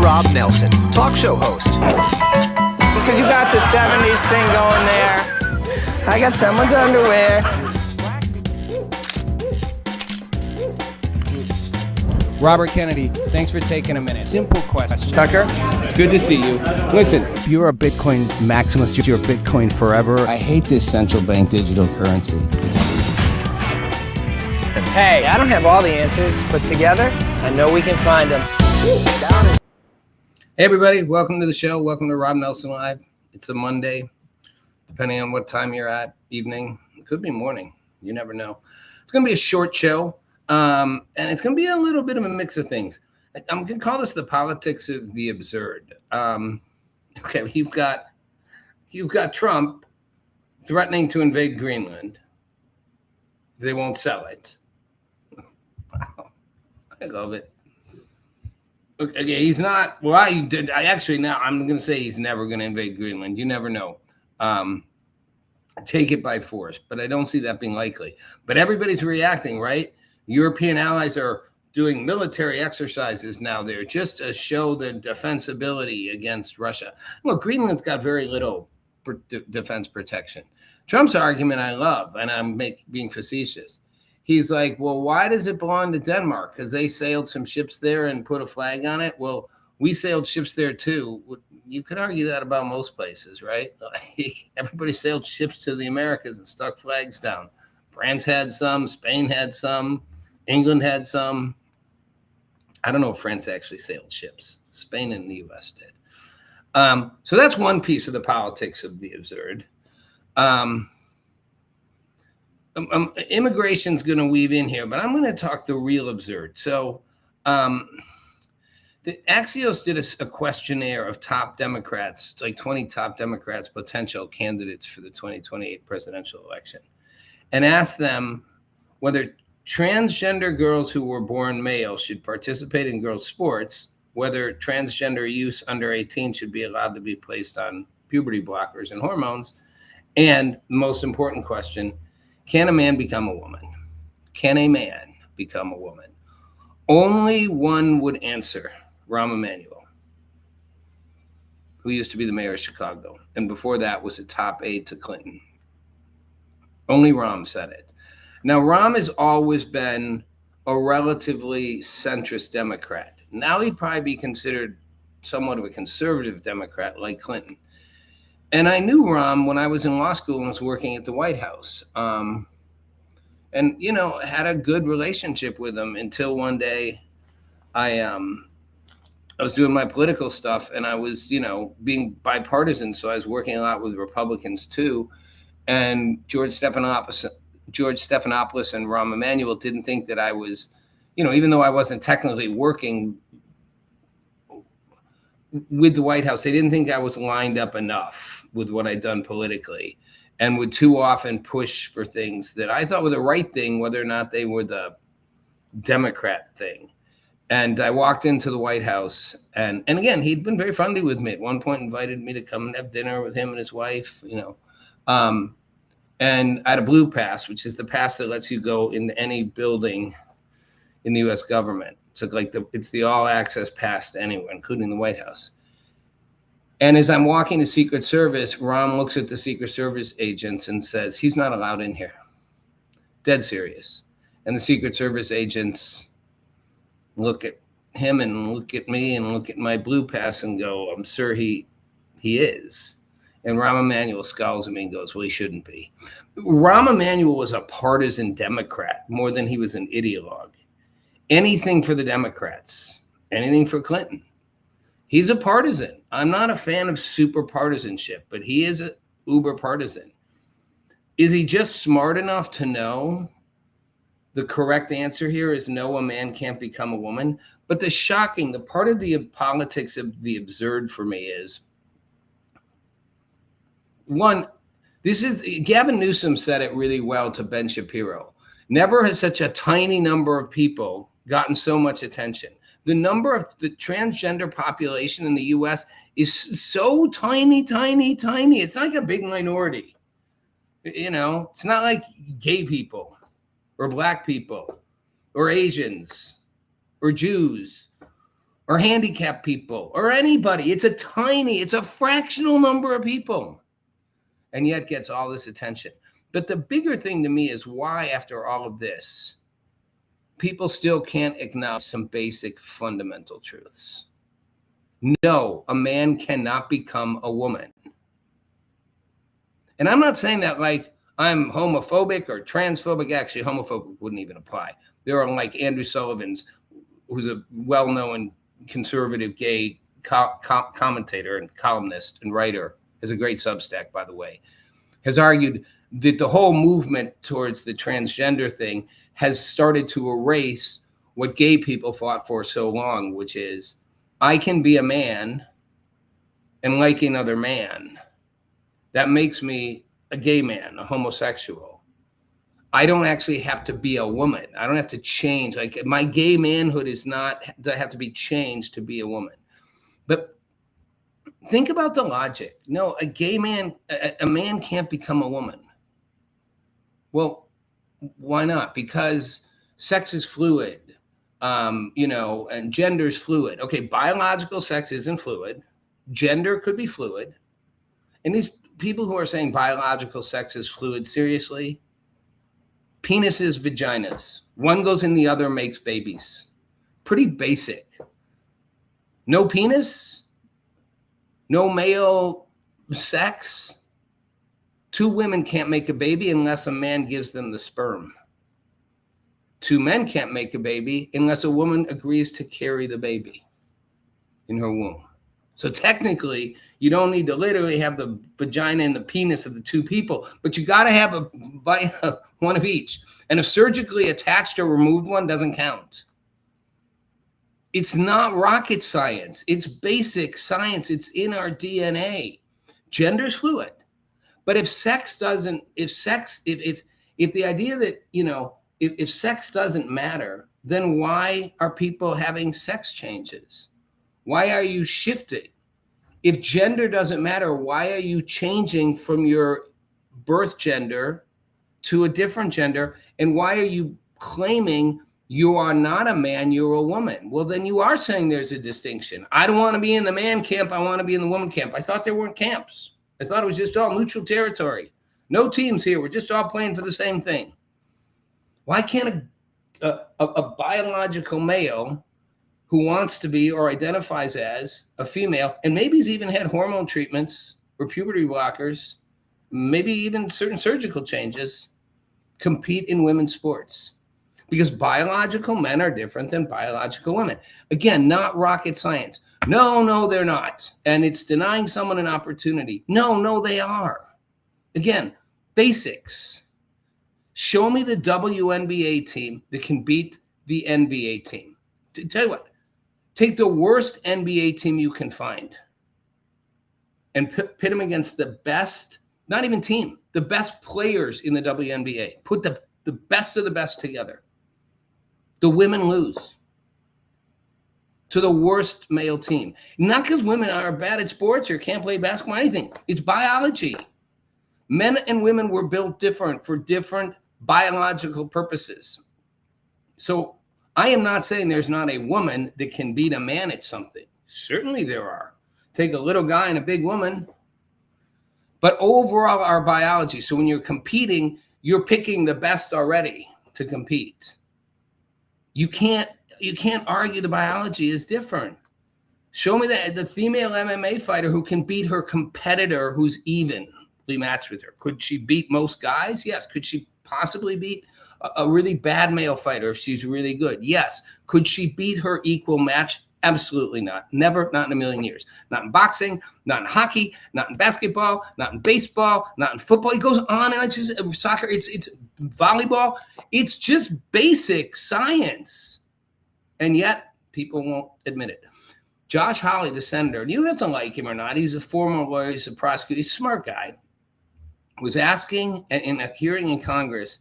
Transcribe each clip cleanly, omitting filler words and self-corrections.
Rob Nelson, talk show host. Because you got the 70s thing going there. I got someone's underwear. Robert Kennedy, thanks for taking a minute. Simple question. Tucker, it's good to see you. Listen, you're a Bitcoin maximalist. You're Bitcoin forever. I hate this central bank digital currency. Hey, I don't have all the answers, but together, I know we can find them. Hey everybody, welcome to the show. Welcome to Rob Nelson Live. It's a Monday, depending on what time you're at, evening. It could be morning. You never know. It's going to be a short show, and it's going to be a little bit of a mix of things. I'm going to call this the politics of the absurd. Okay, you've got Trump threatening to invade Greenland. They won't sell it. Wow, I love it. Okay, he's not. Well, I'm going to say he's never going to invade Greenland. You never know. Take it by force, but I don't see that being likely. But everybody's reacting, right? European allies are doing military exercises now there just to show the defensibility against Russia. Well, Greenland's got very little defense protection. Trump's argument I love, and I'm being facetious. He's like, well, why does it belong to Denmark? Because they sailed some ships there and put a flag on it. Well, we sailed ships there too. You could argue that about most places, right? Everybody sailed ships to the Americas and stuck flags down. France had some, Spain had some, England had some. I don't know if France actually sailed ships. Spain and the U.S. did. So that's one piece of the politics of the absurd. Immigration's going to weave in here, but I'm going to talk the real absurd. So the Axios did a questionnaire of top Democrats, like 20 top Democrats, potential candidates for the 2028 presidential election, and asked them whether transgender girls who were born male should participate in girls' sports, whether transgender youths under 18 should be allowed to be placed on puberty blockers and hormones, and the most important question, can a man become a woman? Can a man become a woman? Only one would answer, Rahm Emanuel, who used to be the mayor of Chicago, and before that was a top aide to Clinton. Only Rahm said it. Now, Rahm has always been a relatively centrist Democrat. Now he'd probably be considered somewhat of a conservative Democrat like Clinton. And I knew Rahm when I was in law school and was working at the White House. And, had a good relationship with him until one day I was doing my political stuff and I was, being bipartisan. So I was working a lot with Republicans too. And George Stephanopoulos and Rahm Emanuel didn't think that I was, even though I wasn't technically working with the White House, they didn't think I was lined up enough with what I'd done politically and would too often push for things that I thought were the right thing, whether or not they were the Democrat thing. And I walked into the White House and again, he'd been very friendly with me. At one point invited me to come and have dinner with him and his wife, and I had a blue pass, which is the pass that lets you go into any building in the U.S. government. So it's the all access pass to anywhere, including the White House. And as I'm walking to Secret Service, Rahm looks at the Secret Service agents and says, he's not allowed in here. Dead serious. And the Secret Service agents look at him and look at me and look at my blue pass and go, I'm sure he is. And Rahm Emanuel scowls at me and goes, well, he shouldn't be. Rahm Emanuel was a partisan Democrat more than he was an ideologue. Anything for the Democrats, anything for Clinton. He's a partisan. I'm not a fan of super partisanship, but he is a uber partisan. Is he just smart enough to know the correct answer here is no, a man can't become a woman? But the part of the politics of the absurd for me is, one, Gavin Newsom said it really well to Ben Shapiro. Never has such a tiny number of people gotten so much attention. The number of the transgender population in the U.S. is so tiny, tiny, tiny. It's not like a big minority. It's not like gay people or black people or Asians or Jews or or handicapped people or anybody. It's a fractional number of people, and yet gets all this attention. But the bigger thing to me is why, after all of this, people still can't acknowledge some basic fundamental truths. No, a man cannot become a woman. And I'm not saying that like I'm homophobic or transphobic. Actually, homophobic wouldn't even apply. There are like Andrew Sullivan's, who's a well-known conservative gay commentator and columnist and writer, has a great Substack, by the way, has argued that the whole movement towards the transgender thing has started to erase what gay people fought for so long, which is I can be a man and like another man. That makes me a gay man, a homosexual. I don't actually have to be a woman. I don't have to change. Like my gay manhood is not to have to be changed to be a woman. But think about the logic. No, a gay man, a man can't become a woman. Well, why not? Because sex is fluid, and gender is fluid. Okay, biological sex isn't fluid. Gender could be fluid. And these people who are saying biological sex is fluid, seriously, penises, vaginas. One goes in the other, makes babies. Pretty basic. No penis, no male sex. Two women can't make a baby unless a man gives them the sperm. Two men can't make a baby unless a woman agrees to carry the baby in her womb. So technically, you don't need to literally have the vagina and the penis of the two people, but you got to have one of each. And a surgically attached or removed one doesn't count. It's not rocket science. It's basic science. It's in our DNA. Gender's fluid. But if sex doesn't, if the idea that, if sex doesn't matter, then why are people having sex changes? Why are you shifting? If gender doesn't matter, why are you changing from your birth gender to a different gender? And why are you claiming you are not a man, you're a woman? Well, then you are saying there's a distinction. I don't want to be in the man camp. I want to be in the woman camp. I thought there weren't camps. I thought it was just all neutral territory. No teams here. We're just all playing for the same thing. Why can't a biological male who wants to be or identifies as a female, and maybe he's even had hormone treatments or puberty blockers, maybe even certain surgical changes, compete in women's sports? Because biological men are different than biological women. Again, not rocket science. No, they're not. And it's denying someone an opportunity. No, they are. Again, basics. Show me the WNBA team that can beat the NBA team. Tell you what, take the worst NBA team you can find and pit them against the best, not even team, the best players in the WNBA. Put the best of the best together. The women lose to the worst male team. Not because women are bad at sports or can't play basketball or anything. It's biology. Men and women were built different for different biological purposes. So I am not saying there's not a woman that can beat a man at something. Certainly there are. Take a little guy and a big woman. But overall, our biology. So when you're competing, you're picking the best already to compete. You can't argue the biology is different. Show me the female MMA fighter who can beat her competitor who's evenly matched with her. Could she beat most guys? Yes. Could she possibly beat a really bad male fighter if she's really good? Yes. Could she beat her equal match? Absolutely not. Never, not in a million years. Not in boxing, not in hockey, not in basketball, not in baseball, not in football. It goes on, and it's just soccer, it's volleyball. It's just basic science. And yet people won't admit it. Josh Hawley, the senator, you don't have to like him or not. He's a former lawyer, he's a prosecutor, he's a smart guy, was asking in a hearing in Congress,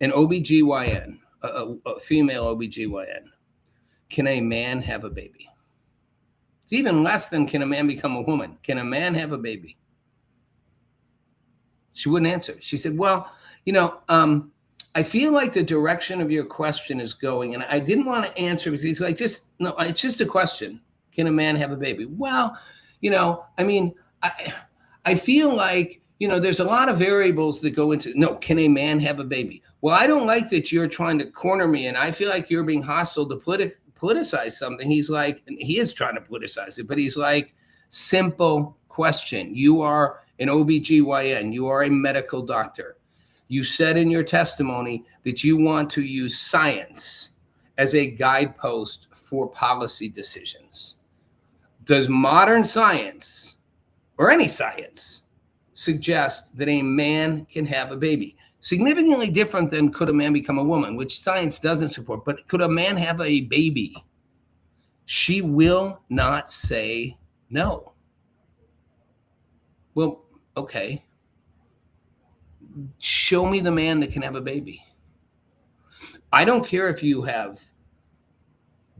an OBGYN, a female OBGYN, can a man have a baby? It's even less than can a man become a woman. Can a man have a baby? She wouldn't answer. She said, well, I feel like the direction of your question is going, and I didn't want to answer because he's like, no, it's just a question. Can a man have a baby? Well, I mean, I feel like, there's a lot of variables that go into, no, can a man have a baby? Well, I don't like that you're trying to corner me, and I feel like you're being hostile to politicize something. He's like, and he is trying to politicize it, but he's like, simple question. You are an OBGYN. You are a medical doctor. You said in your testimony that you want to use science as a guidepost for policy decisions. Does modern science, or any science, suggest that a man can have a baby? Significantly different than could a man become a woman, which science doesn't support, but could a man have a baby? She will not say no. Well, okay. Show me the man that can have a baby. I don't care if you have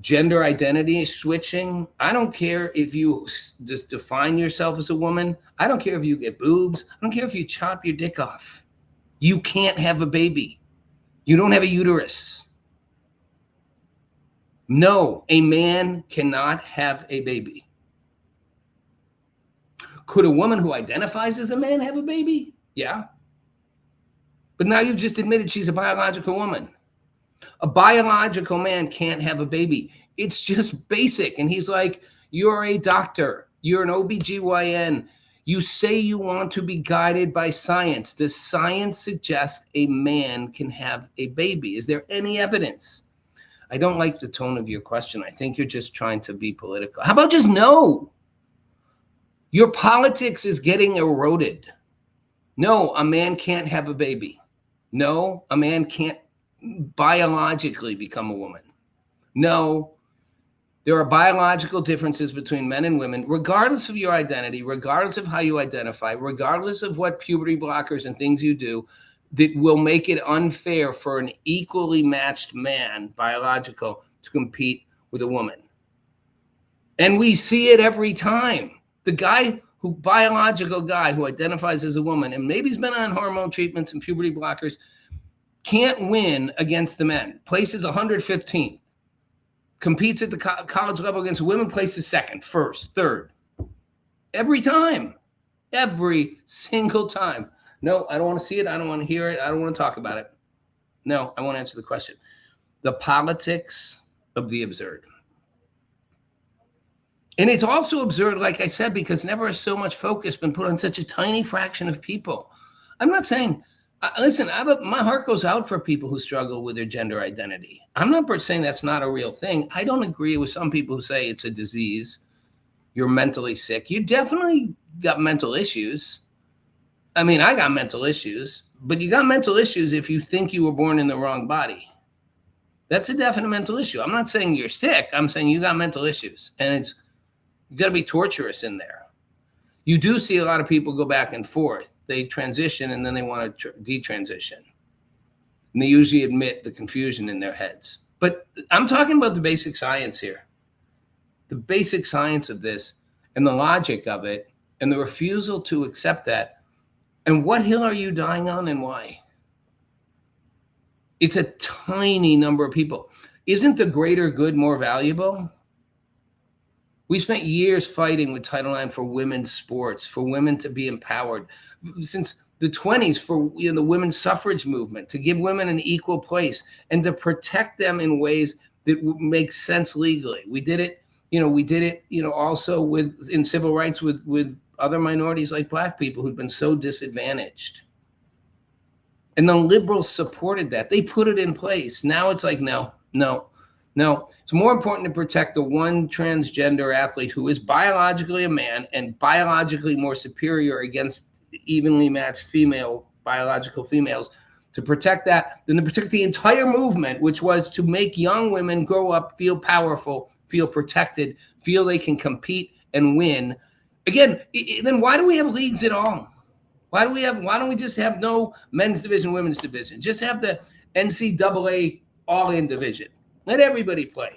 gender identity switching. I don't care if you just define yourself as a woman. I don't care if you get boobs. I don't care if you chop your dick off. You can't have a baby. You don't have a uterus. No, a man cannot have a baby. Could a woman who identifies as a man have a baby? Yeah. But now you've just admitted she's a biological woman. A biological man can't have a baby. It's just basic. And he's like, you're a doctor. You're an OBGYN. You say you want to be guided by science. Does science suggest a man can have a baby? Is there any evidence? I don't like the tone of your question. I think you're just trying to be political. How about just no? Your politics is getting eroded. No, a man can't have a baby. No, a man can't biologically become a woman. No, there are biological differences between men and women, regardless of your identity, regardless of how you identify, regardless of what puberty blockers and things you do, that will make it unfair for an equally matched man, biological, to compete with a woman. And we see it every time. The biological guy who identifies as a woman, and maybe he's been on hormone treatments and puberty blockers, can't win against the men. Places 115th. Competes at the college level against women, places second, first, third. Every time. Every single time. No, I don't want to see it. I don't want to hear it. I don't want to talk about it. No, I want to answer the question. The politics of the absurd. And it's also absurd, like I said, because never has so much focus been put on such a tiny fraction of people. I'm not saying, listen, my heart goes out for people who struggle with their gender identity. I'm not saying that's not a real thing. I don't agree with some people who say it's a disease. You're mentally sick. You definitely got mental issues. I mean, I got mental issues, but you got mental issues if you think you were born in the wrong body. That's a definite mental issue. I'm not saying you're sick. I'm saying you got mental issues, and you got to be torturous in there. You do see a lot of people go back and forth. They transition and then they want to detransition. And they usually admit the confusion in their heads. But I'm talking about the basic science here. The basic science of this and the logic of it and the refusal to accept that. And what hill are you dying on and why? It's a tiny number of people. Isn't the greater good more valuable? We spent years fighting with Title IX for women's sports, for women to be empowered. Since the 1920s, for the women's suffrage movement, to give women an equal place and to protect them in ways that make sense legally. We did it, also in civil rights with other minorities like Black people who'd been so disadvantaged. And the liberals supported that. They put it in place. Now it's like, no. It's more important to protect the one transgender athlete who is biologically a man and biologically more superior against evenly matched biological females, to protect that than to protect the entire movement, which was to make young women grow up, feel powerful, feel protected, feel they can compete and win. Again, then why do we have leagues at all? Why don't we just have no men's division, women's division? Just have the NCAA all-in division. Let everybody play.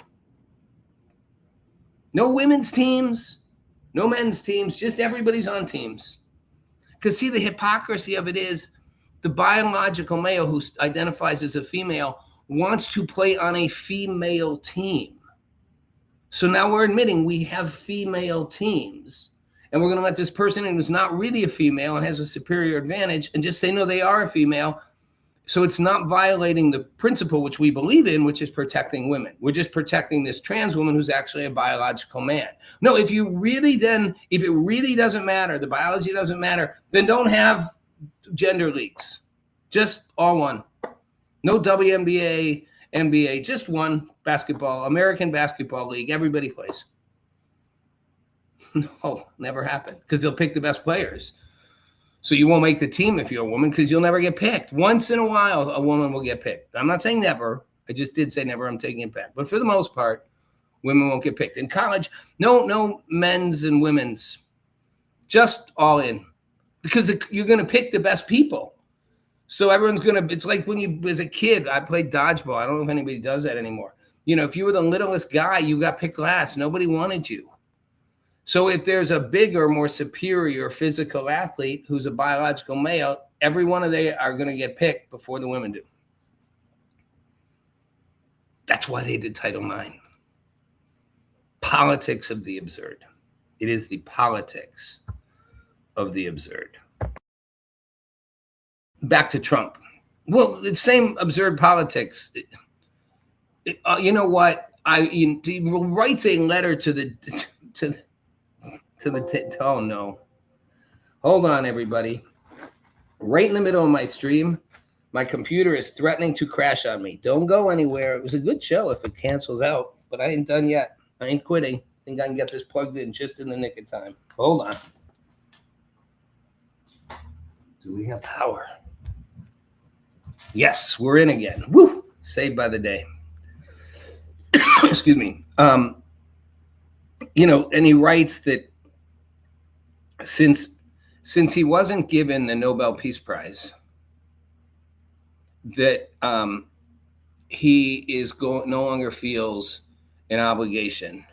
No women's teams, no men's teams, just everybody's on teams. Because see, the hypocrisy of it is the biological male who identifies as a female wants to play on a female team. So now we're admitting we have female teams, and we're going to let this person in who's not really a female and has a superior advantage and just say, no, they are a female. So it's not violating the principle which we believe in, which is protecting women. We're just protecting this trans woman who's actually a biological man. No, if it really doesn't matter, the biology doesn't matter, then don't have gender leagues. Just all one. No WNBA, NBA, just one basketball, American Basketball League. Everybody plays. No, never happened because they'll pick the best players. So you won't make the team if you're a woman because you'll never get picked. Once in a while, a woman will get picked. I'm not saying never. I just did say never. I'm taking it back. But for the most part, women won't get picked. In college, no men's and women's. Just all in. Because you're going to pick the best people. So everyone's going to – it's like when you – as a kid, I played dodgeball. I don't know if anybody does that anymore. You know, if you were the littlest guy, you got picked last. Nobody wanted you. So if there's a bigger, more superior physical athlete who's a biological male, every one of they are going to get picked before the women do. That's why they did Title IX. Politics of the absurd. It is the politics of the absurd. Back to Trump. Well, the same absurd politics. You know what? He writes a letter to the oh no. Hold on, everybody. Right in the middle of my stream, my computer is threatening to crash on me. Don't go anywhere. It was a good show if it cancels out, but I ain't done yet. I ain't quitting. I think I can get this plugged in just in the nick of time. Hold on. Do we have power? Yes, we're in again. Woo! Saved by the day. Excuse me. You know, and he writes that since he wasn't given the Nobel Peace Prize, that he is no longer feels an obligation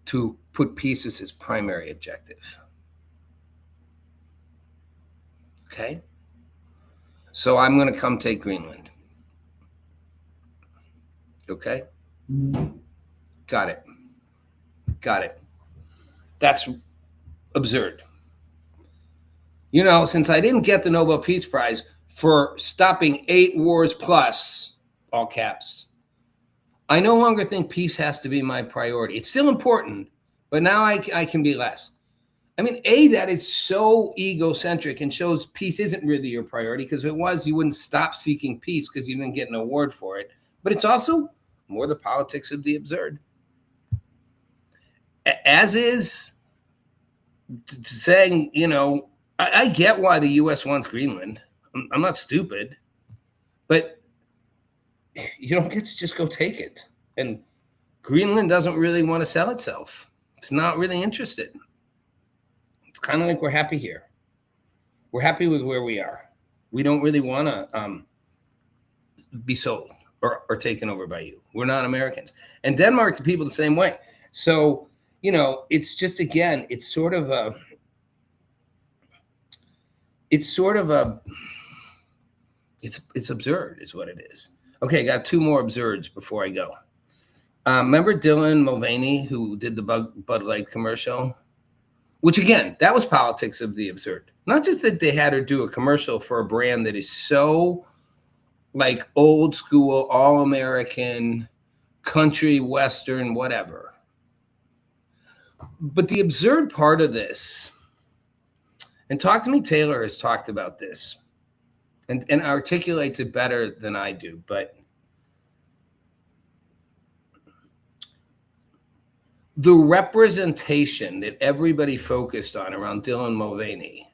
to put peace as his primary objective. Okay? So I'm going to come take Greenland. Okay? Got it. That's absurd. You know, since I didn't get the Nobel Peace Prize for stopping 8 wars plus, all caps, I no longer think peace has to be my priority. It's still important, but now I can be less. I mean, that is so egocentric and shows peace isn't really your priority, because if it was, you wouldn't stop seeking peace because you didn't get an award for it. But it's also more the politics of the absurd. As is saying, you know, I get why the U.S. wants Greenland. I'm not stupid, but you don't get to just go take it. And Greenland doesn't really want to sell itself. It's not really interested. It's kind of like we're happy here. We're happy with where we are. We don't really want to be sold or taken over by you. We're not Americans. And Denmark, the people the same way. So, you know, it's just, again, it's absurd is what it is. Okay, I got 2 more absurds before I go. Remember Dylan Mulvaney, who did the Bud Light commercial? Which, again, that was politics of the absurd. Not just that they had her do a commercial for a brand that is so, like, old school, all-American, country, Western, whatever. But the absurd part of this, and Talk to Me Taylor has talked about this and articulates it better than I do, but the representation that everybody focused on around Dylan Mulvaney,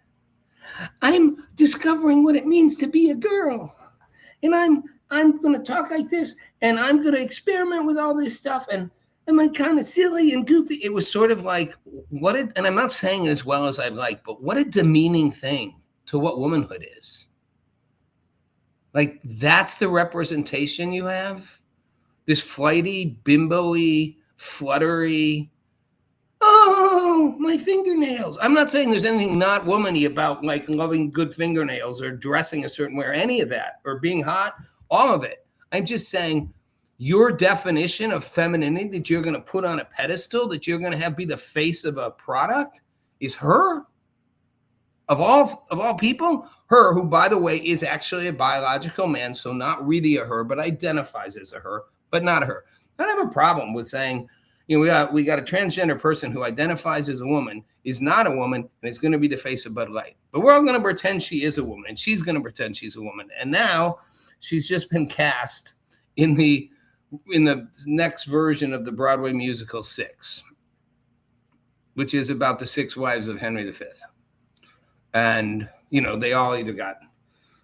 I'm discovering what it means to be a girl, and I'm going to talk like this, and I'm going to experiment with all this stuff, and am I kind of silly and goofy? It was sort of like, and I'm not saying it as well as I'd like, but what a demeaning thing to what womanhood is. Like, that's the representation you have? This flighty, bimbo-y, fluttery, oh, my fingernails. I'm not saying there's anything not woman-y about, like, loving good fingernails or dressing a certain way or any of that, or being hot, all of it. I'm just saying your definition of femininity that you're going to put on a pedestal, that you're going to have be the face of a product, is her? Of all people, her, who, by the way, is actually a biological man, so not really a her, but identifies as a her, but not a her. I don't have a problem with saying, we got a transgender person who identifies as a woman, is not a woman, and is going to be the face of Bud Light. But we're all going to pretend she is a woman, and she's going to pretend she's a woman. And now she's just been cast in the next version of the Broadway musical Six, which is about the 6 wives of Henry V. And, they all either got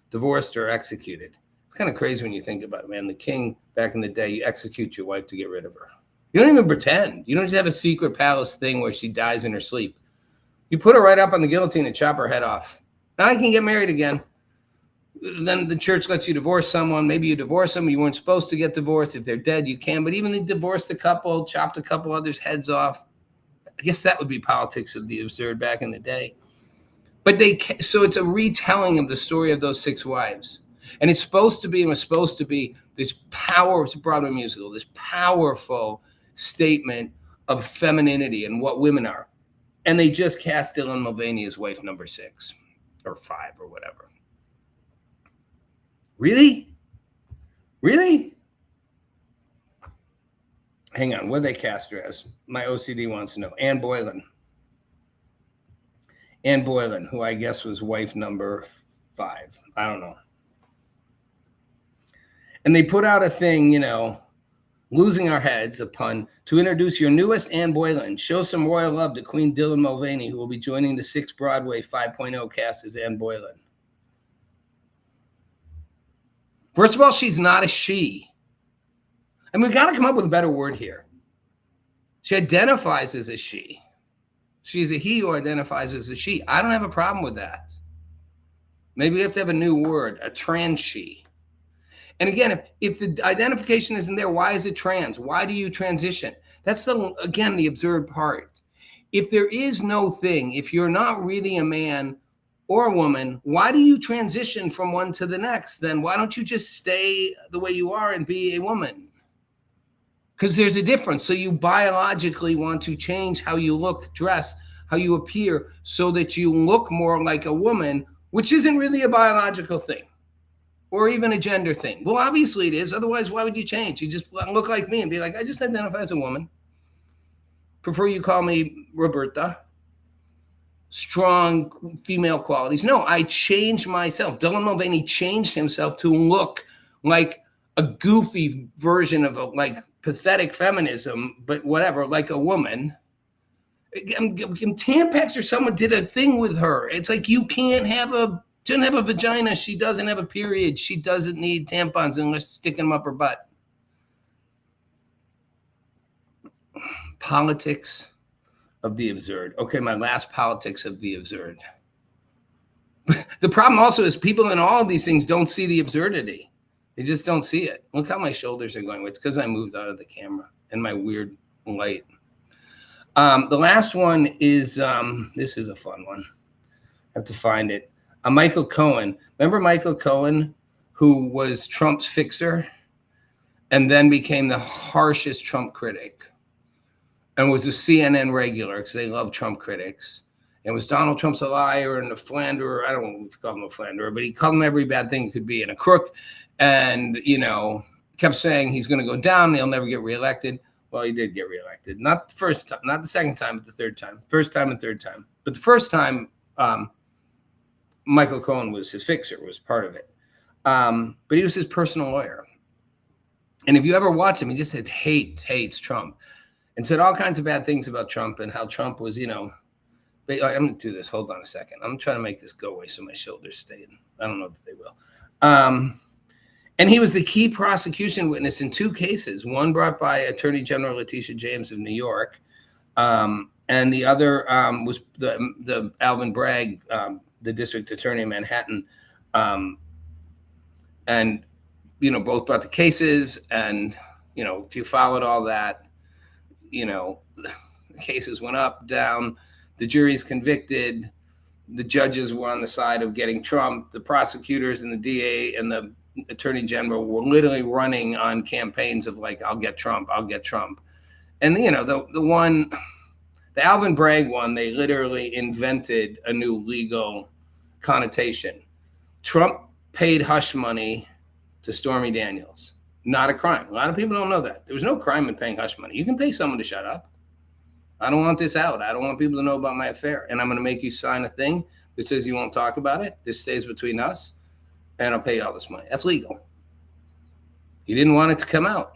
divorced or executed. It's kind of crazy when you think about it, man. The king, back in the day, you execute your wife to get rid of her. You don't even pretend. You don't just have a secret palace thing where she dies in her sleep. You put her right up on the guillotine and chop her head off. Now I can get married again. Then the church lets you divorce someone. Maybe you divorce them. You weren't supposed to get divorced. If they're dead, you can. But even they divorced a couple, chopped a couple others' heads off. I guess that would be politics of the absurd back in the day. But so it's a retelling of the story of those 6 wives. And it's supposed to be, and was supposed to be, this power, it's a Broadway musical, this powerful statement of femininity and what women are. And they just cast Dylan Mulvaney as wife number 6 or 5 or whatever. Really? Really? Hang on, what did they cast her as? My OCD wants to know. Anne Boylan, who I guess was wife number 5. I don't know. And they put out a thing, losing our heads, a pun, to introduce your newest Anne Boylan. Show some royal love to Queen Dylan Mulvaney, who will be joining the 6th Broadway 5.0 cast as Anne Boylan. First of all, she's not a she. And we've got to come up with a better word here. She identifies as a she. She's a he who identifies as a she. I don't have a problem with that. Maybe we have to have a new word, a trans she. And again, if the identification isn't there, why is it trans? Why do you transition? That's the absurd part. If there is no thing, if you're not really a man or a woman, why do you transition from one to the next? Then why don't you just stay the way you are and be a woman? Because there's a difference. So you biologically want to change how you look, dress, how you appear, so that you look more like a woman, which isn't really a biological thing or even a gender thing. Well, obviously it is. Otherwise, why would you change? You just look like me and be like, I just identify as a woman. Prefer you call me Roberta. Strong female qualities. No, I changed myself. Dylan Mulvaney changed himself to look like a goofy version of pathetic feminism, but whatever, like a woman. Tampax or someone did a thing with her. It's like she doesn't have a vagina. She doesn't have a period. She doesn't need tampons unless sticking them up her butt. Politics of the absurd. Okay, my last politics of the absurd. The problem also is people in all of these things don't see the absurdity. They just don't see it. Look how my shoulders are going. It's because I moved out of the camera and my weird light. The last one is, this is a fun one. I have to find it. Michael Cohen. Remember Michael Cohen, who was Trump's fixer and then became the harshest Trump critic and was a CNN regular because they love Trump critics. And was Donald Trump's a liar and a philanderer. I don't know if he called him a philanderer, but he called him every bad thing he could be, and a crook. And, kept saying he's going to go down. He'll never get reelected. Well, he did get reelected. Not the first time, not the second time, but the third time. First time and third time. But the first time, Michael Cohen was his fixer, was part of it. But he was his personal lawyer. And if you ever watch him, he just hates Trump and said all kinds of bad things about Trump and how Trump was, I'm going to do this. Hold on a second. I'm trying to make this go away so my shoulders stay in. I don't know that they will. And he was the key prosecution witness in 2 cases, one brought by Attorney General Letitia James of New York, and the other was the Alvin Bragg, the district attorney in Manhattan. And, both brought the cases, and, if you followed all that, the cases went up, down, the jury's convicted, the judges were on the side of getting Trump, the prosecutors and the DA and the attorney general were literally running on campaigns of like, I'll get Trump, I'll get Trump. And, you know, the Alvin Bragg one, they literally invented a new legal connotation. Trump paid hush money to Stormy Daniels. Not a crime. A lot of people don't know that. There was no crime in paying hush money. You can pay someone to shut up. I don't want this out. I don't want people to know about my affair. And I'm going to make you sign a thing that says you won't talk about it. This stays between us, and I'll pay you all this money. That's legal. You didn't want it to come out.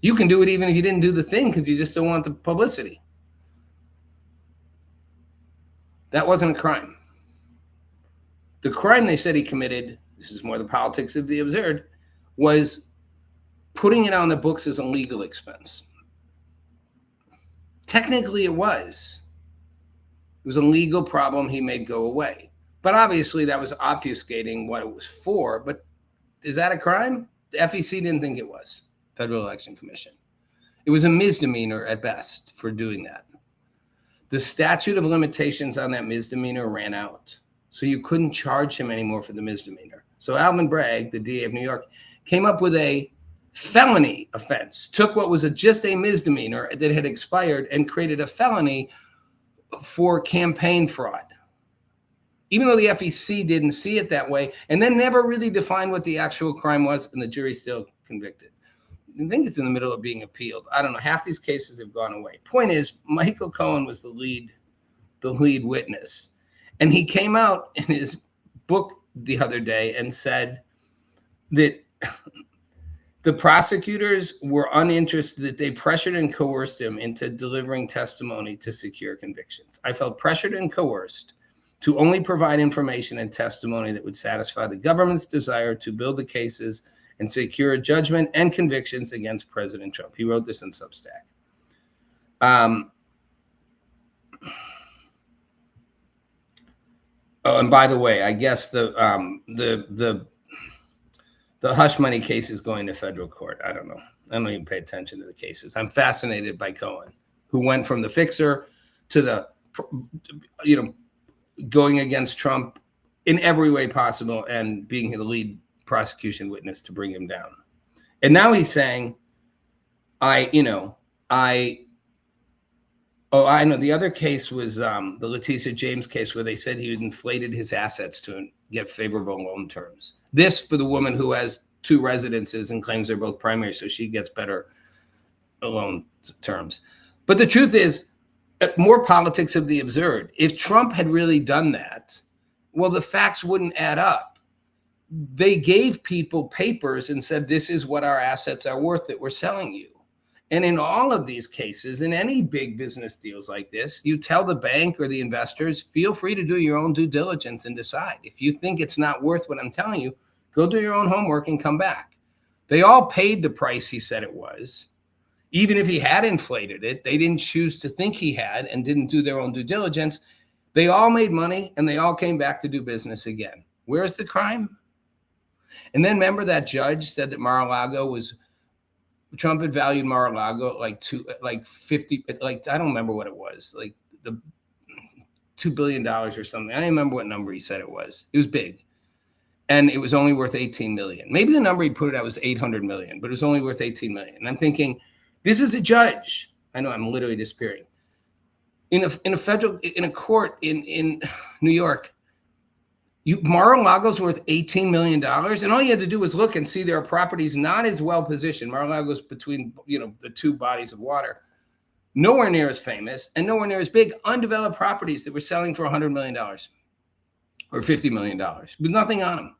You can do it even if you didn't do the thing because you just don't want the publicity. That wasn't a crime. The crime they said he committed, this is more the politics of the absurd, was putting it on the books as a legal expense. Technically, it was. It was a legal problem he made go away. But obviously, that was obfuscating what it was for. But is that a crime? The FEC didn't think it was, Federal Election Commission. It was a misdemeanor at best for doing that. The statute of limitations on that misdemeanor ran out. So you couldn't charge him anymore for the misdemeanor. So Alvin Bragg, the DA of New York, came up with a felony offense, took what was just a misdemeanor that had expired and created a felony for campaign fraud, even though the FEC didn't see it that way, and then never really defined what the actual crime was, and the jury still convicted. I think it's in the middle of being appealed. I don't know. Half these cases have gone away. Point is, Michael Cohen was the lead witness, and he came out in his book the other day and said that the prosecutors were uninterested, that they pressured and coerced him into delivering testimony to secure convictions. I felt pressured and coerced to only provide information and testimony that would satisfy the government's desire to build the cases and secure judgment and convictions against President Trump. He wrote this in Substack. Oh, and by the way, I guess the hush money case is going to federal court. I don't know. I don't even pay attention to the cases. I'm fascinated by Cohen, who went from the fixer to the, going against Trump in every way possible and being the lead prosecution witness to bring him down. And now he's saying, I know. The other case was the Letitia James case where they said he inflated his assets to get favorable loan terms. This for the woman who has 2 residences and claims they're both primary, so she gets better loan terms. But the truth is, more politics of the absurd. If Trump had really done that, well, the facts wouldn't add up. They gave people papers and said, this is what our assets are worth that we're selling you. And in all of these cases, in any big business deals like this, you tell the bank or the investors, feel free to do your own due diligence and decide. If you think it's not worth what I'm telling you, go do your own homework and come back. They all paid the price he said it was. Even if he had inflated it, they didn't choose to think he had and didn't do their own due diligence. They all made money and they all came back to do business again. Where's the crime? And then remember that judge said that Mar-a-Lago was, Trump had valued Mar-a-Lago at like 50, like I don't remember what it was, like the $2 billion or something. I don't remember what number he said it was. It was big. And it was only worth 18 million. Maybe the number he put it at was 800 million, but it was only worth 18 million. And I'm thinking, this is a judge. I know I'm literally disappearing. In a court in New York, Mar-a-Lago's worth $18 million. And all you had to do was look and see there are properties not as well positioned. Mar-a-Lago's between, the 2 bodies of water. Nowhere near as famous and nowhere near as big, undeveloped properties that were selling for $100 million or $50 million with nothing on them.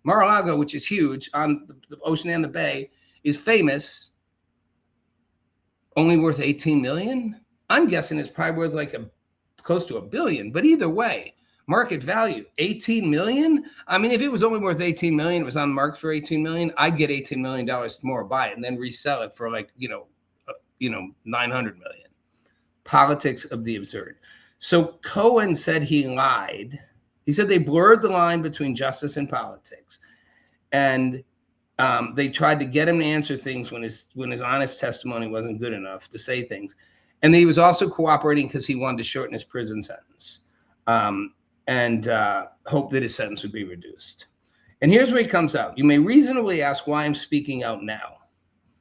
Mar-a-Lago, which is huge on the ocean and the bay, is famous, only worth 18 million. I'm guessing it's probably worth close to $1 billion, but either way, market value, 18 million. I mean, if it was only worth 18 million, it was on market for 18 million, I'd get $18 million more, buy it and then resell it for 900 million. Politics of the absurd. So Cohen said he lied. He said they blurred the line between justice and politics. And they tried to get him to answer things when his honest testimony wasn't good enough to say things. And he was also cooperating because he wanted to shorten his prison sentence and hoped that his sentence would be reduced. And here's where he comes out. You may reasonably ask why I'm speaking out now.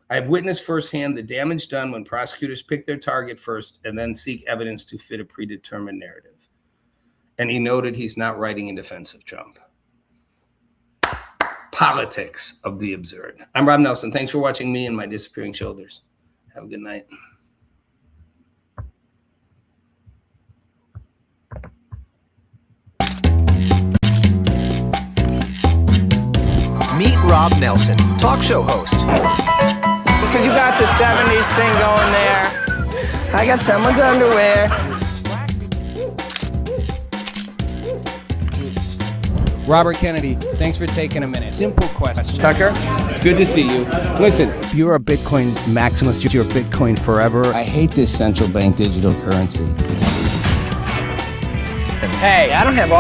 I have witnessed firsthand the damage done when prosecutors pick their target first and then seek evidence to fit a predetermined narrative. And he noted he's not writing in defense of Trump. Politics of the absurd. I'm Rob Nelson. Thanks for watching me and my disappearing shoulders. Have a good night. Meet Rob Nelson, talk show host. Because you got the 70s thing going there. I got someone's underwear. Robert Kennedy, thanks for taking a minute. Simple question. Tucker? It's good to see you. Listen, If you're a Bitcoin maximalist, you're Bitcoin forever. I hate this central bank digital currency. Hey, I don't have all